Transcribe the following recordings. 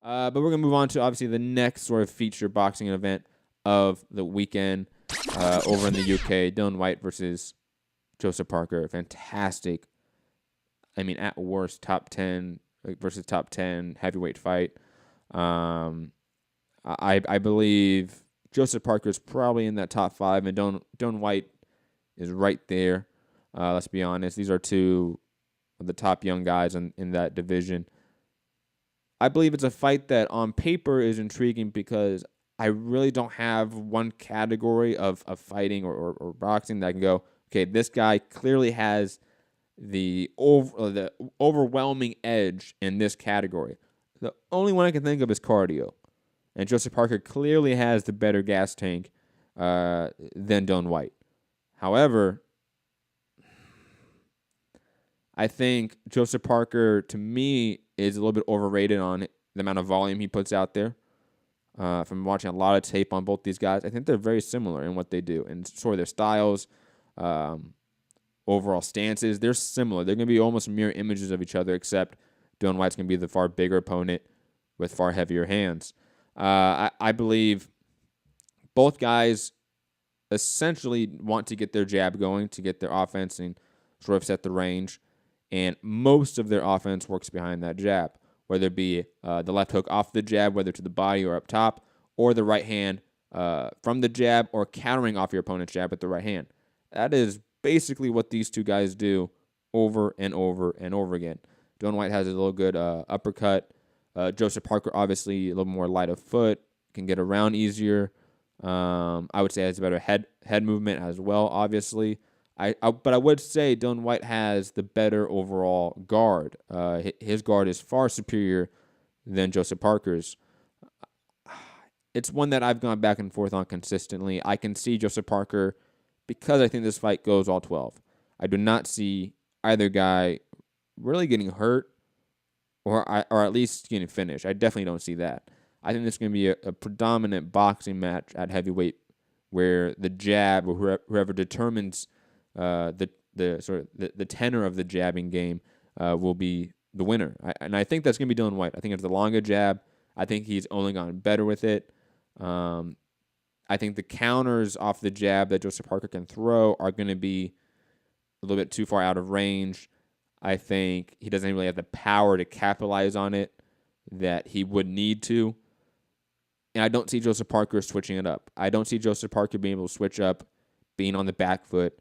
But we're going to move on to obviously the next sort of feature boxing event of the weekend over in the UK. Dillian Whyte versus Joseph Parker. Fantastic. I mean, at worst, top 10 versus top 10 heavyweight fight. I believe Joseph Parker is probably in that top 5, and Dillian Whyte is right there. Let's be honest. These are two of the top young guys in that division. I believe it's a fight that on paper is intriguing because I really don't have one category of fighting or boxing that I can go, okay, this guy clearly has the overwhelming edge in this category. The only one I can think of is cardio. And Joseph Parker clearly has the better gas tank than Dillian Whyte. However, I think Joseph Parker, to me, is a little bit overrated on the amount of volume he puts out there. From watching a lot of tape on both these guys, I think they're very similar in what they do and sort of their styles, overall stances. They're similar. They're going to be almost mirror images of each other, except Dillian Whyte's going to be the far bigger opponent with far heavier hands. I believe both guys essentially want to get their jab going, to get their offense and sort of set the range. And most of their offense works behind that jab, whether it be the left hook off the jab, whether to the body or up top, or the right hand from the jab, or countering off your opponent's jab with the right hand. That is basically what these two guys do over and over and over again. Dillian Whyte has a little good uppercut. Joseph Parker, obviously, a little more light of foot, can get around easier. I would say has better head movement as well, obviously. But I would say Dillian Whyte has the better overall guard. His guard is far superior than Joseph Parker's. It's one that I've gone back and forth on consistently. I can see Joseph Parker, because I think this fight goes all 12. I do not see either guy really getting hurt or at least getting finished. I definitely don't see that. I think this is going to be a predominant boxing match at heavyweight where the jab or whoever determines the tenor of the jabbing game will be the winner. And I think that's going to be Dillian Whyte. I think it's the longer jab. I think he's only gotten better with it. I think the counters off the jab that Joseph Parker can throw are going to be a little bit too far out of range. I think he doesn't really have the power to capitalize on it that he would need to. And I don't see Joseph Parker switching it up. I don't see Joseph Parker being able to switch up, being on the back foot,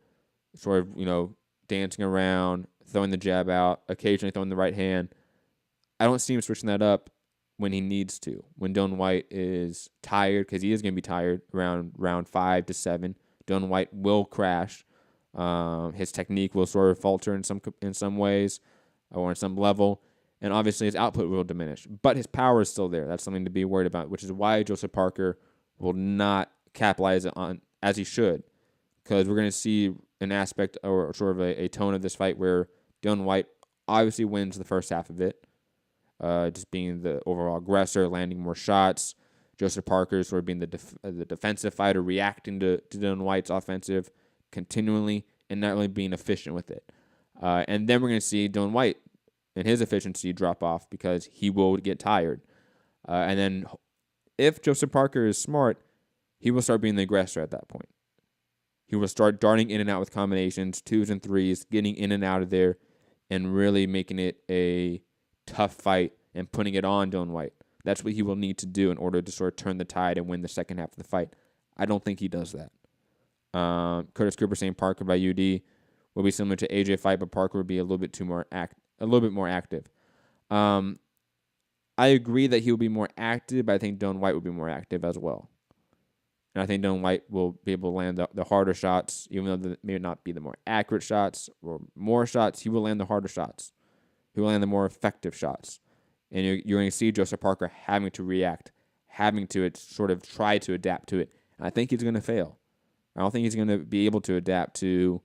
sort of, dancing around, throwing the jab out, occasionally throwing the right hand. I don't see him switching that up when he needs to. When Dillian Whyte is tired, because he is going to be tired around round 5 to 7, Dillian Whyte will crash. His technique will sort of falter in some ways or in some level. And obviously his output will diminish. But his power is still there. That's something to be worried about, which is why Joseph Parker will not capitalize on as he should. Because we're going to see an aspect or sort of a tone of this fight where Dillian Whyte obviously wins the first half of it, just being the overall aggressor, landing more shots. Joseph Parker sort of being the defensive fighter, reacting to Dillian Whyte's offensive continually and not really being efficient with it. And then we're going to see Dillian Whyte and his efficiency drop off because he will get tired. And then if Joseph Parker is smart, he will start being the aggressor at that point. He will start darting in and out with combinations, 2s and 3s, getting in and out of there, and really making it a tough fight and putting it on Dillian Whyte. That's what he will need to do in order to sort of turn the tide and win the second half of the fight. I don't think he does that. Curtis Cooper saying Parker by UD will be similar to AJ fight, but Parker would be a little bit more active. I agree that he will be more active, but I think Dillian Whyte will be more active as well. And I think Dillian Whyte will be able to land the harder shots, even though they may not be the more accurate shots or more shots. He will land the harder shots. He will land the more effective shots. And you're going to see Joseph Parker having to react, having to sort of try to adapt to it. And I think he's going to fail. I don't think he's going to be able to adapt to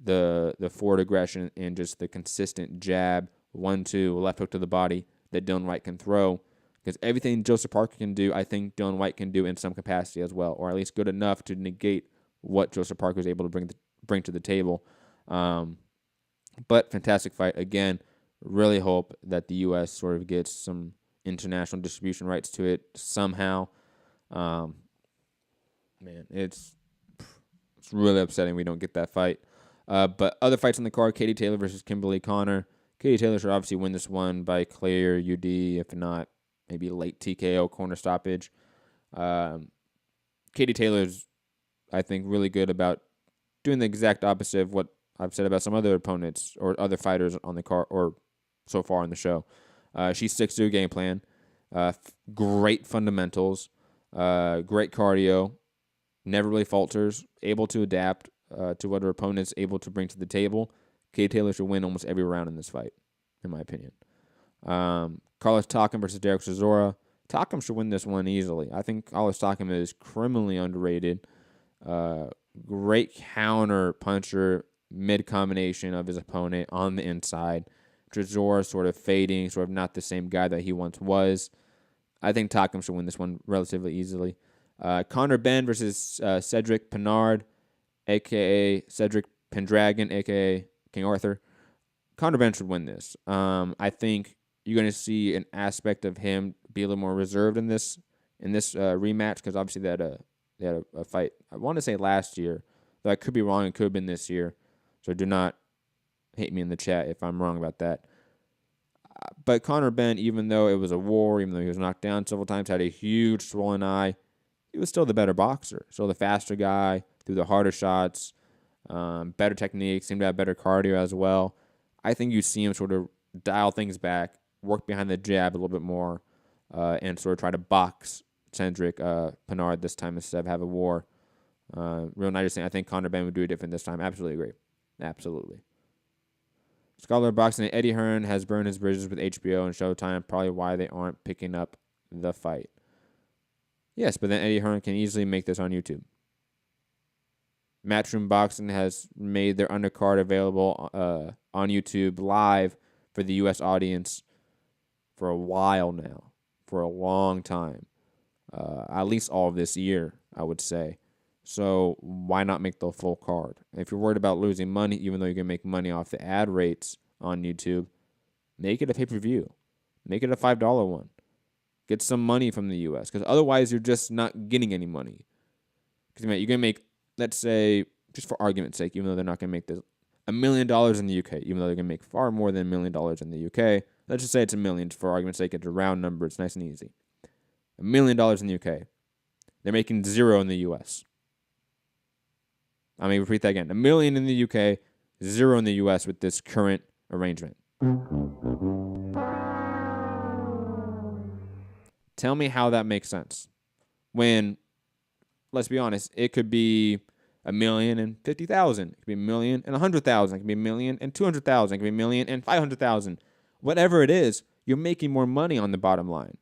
the forward aggression and just the consistent jab, 1-2, left hook to the body that Dillian Whyte can throw. Because everything Joseph Parker can do, I think Dillian Whyte can do in some capacity as well, or at least good enough to negate what Joseph Parker is able to bring to the table. But fantastic fight. Again, really hope that the U.S. sort of gets some international distribution rights to it somehow. Man, it's really upsetting we don't get that fight. But other fights on the card: Katie Taylor versus Kimberly Connor. Katie Taylor should obviously win this one by clear UD, if not maybe late TKO corner stoppage. Katie Taylor's, I think, really good about doing the exact opposite of what I've said about some other opponents or other fighters on the card or so far on the show. She sticks to a game plan. Great fundamentals. Great cardio. Never really falters. Able to adapt to what her opponent's able to bring to the table. Katie Taylor should win almost every round in this fight, in my opinion. Carlos Takam versus Derek Chisora. Takam should win this one easily. I think Carlos Takam is criminally underrated. Great counter puncher, mid combination of his opponent on the inside. Chisora sort of fading, sort of not the same guy that he once was. I think Takam should win this one relatively easily. Conor Benn versus Cedric Pennard, a.k.a. Cedric Pendragon, a.k.a. King Arthur. Conor Benn should win this. I think you're going to see an aspect of him be a little more reserved in this rematch because obviously they had a fight, I want to say last year, though I could be wrong. It could have been this year. So do not hate me in the chat if I'm wrong about that. But Conor Benn, even though it was a war, even though he was knocked down several times, had a huge swollen eye, he was still the better boxer. Still the faster guy, threw the harder shots, better technique, seemed to have better cardio as well. I think you see him sort of dial things back, work behind the jab a little bit more, and sort of try to box Cedric Pennard this time instead of have a war. Real nice thing. I think Conor Benn would do it different this time. Absolutely agree. Absolutely. Scholar of Boxing, Eddie Hearn has burned his bridges with HBO and Showtime, probably why they aren't picking up the fight. Yes, but then Eddie Hearn can easily make this on YouTube. Matchroom Boxing has made their undercard available on YouTube live for the U.S. audience for a while now, for a long time, at least all of this year, I would say. So why not make the full card? If you're worried about losing money, even though you can make money off the ad rates on YouTube, make it a pay-per-view. Make it a $5 one. Get some money from the U.S. because otherwise you're just not getting any money. Because you're going to make, let's say, just for argument's sake, even though they're not going to make this, $1 million in the UK, even though they're going to make far more than $1 million in the UK. Let's just say it's $1 million for argument's sake. It's a round number. It's nice and easy. $1 million in the UK. They're making $0 in the U.S. I mean, repeat that again. $1 million in the UK, $0 in the US with this current arrangement. Tell me how that makes sense. When, let's be honest, it could be $1,050,000. It could be $1,100,000. It could be $1,200,000. It could be $1,500,000. Whatever it is, you're making more money on the bottom line.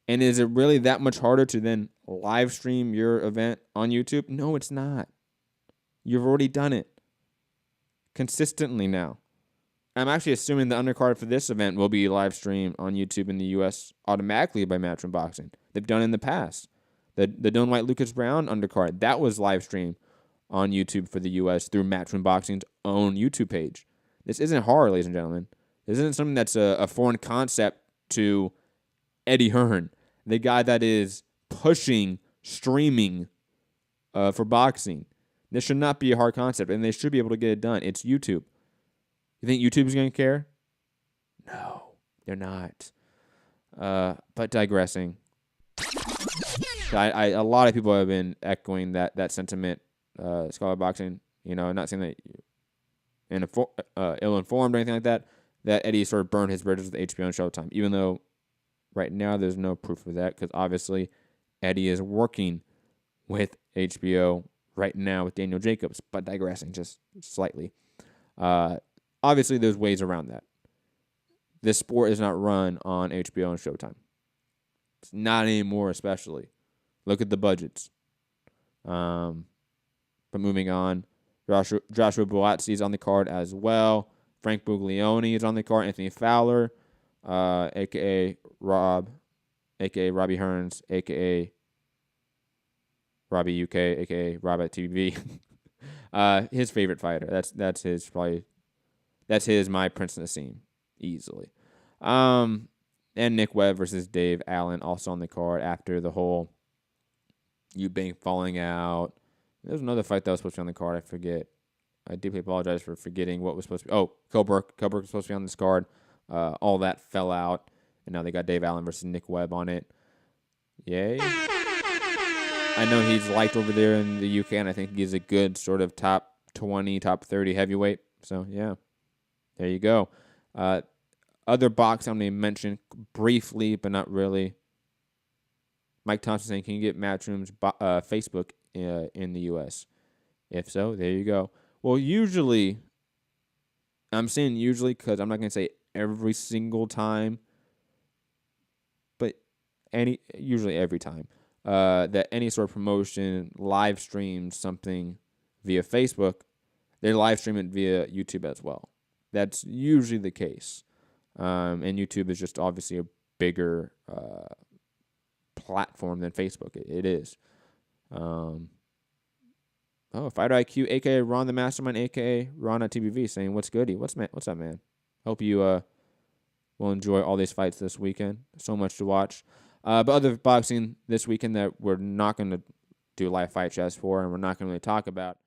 And is it really that much harder to then live stream your event on YouTube? No, it's not. You've already done it consistently now. I'm actually assuming the undercard for this event will be live streamed on YouTube in the U.S. automatically by Matchroom Boxing. They've done it in the past. The Dillian Whyte Lucas Brown undercard, that was live streamed on YouTube for the U.S. through Matchroom Boxing's own YouTube page. This isn't hard, ladies and gentlemen. This isn't something that's a foreign concept to Eddie Hearn, the guy that is pushing streaming for boxing. This should not be a hard concept, and they should be able to get it done. It's YouTube. You think YouTube's going to care? No, they're not. But digressing. A lot of people have been echoing that sentiment, Scholar Boxing. You know, not saying that ill-informed or anything like that Eddie sort of burned his bridges with HBO and Showtime, even though right now there's no proof of that because obviously Eddie is working with HBO right now with Daniel Jacobs, but digressing just slightly. Obviously, there's ways around that. This sport is not run on HBO and Showtime. It's not anymore, especially. Look at the budgets. But moving on, Joshua Buatsi is on the card as well. Frank Buglioni is on the card. Anthony Fowler, a.k.a. Rob, a.k.a. Robbie Hearns, a.k.a. Robbie UK, a.k.a. Rob at TV. His favorite fighter. That's his My Prince Nassim, easily. And Nick Webb versus Dave Allen also on the card after the whole Eubank falling out. There's another fight that was supposed to be on the card. I forget. I deeply apologize for forgetting what was supposed to be. Oh, Coburg. Coburg was supposed to be on this card. All that fell out. And now they got Dave Allen versus Nick Webb on it. Yay. I know he's liked over there in the UK, and I think he's a good sort of top 20, top 30 heavyweight. So, yeah. There you go. Other boxing I'm going to mention briefly, but not really. Mike Thompson saying, can you get Matchroom's Facebook in the U.S.? If so, there you go. Well, usually, I'm saying usually because I'm not going to say every single time, but usually every time, that any sort of promotion live streams something via Facebook, they live stream it via YouTube as well. That's usually the case. And YouTube is just obviously a bigger platform than Facebook. It is. Fighter IQ, a.k.a. Ron the Mastermind, a.k.a. Ron at TBV, saying, what's goody? What's up, man? Hope you will enjoy all these fights this weekend. So much to watch. But other boxing this weekend that we're not going to do live fight chats for and we're not going to really talk about.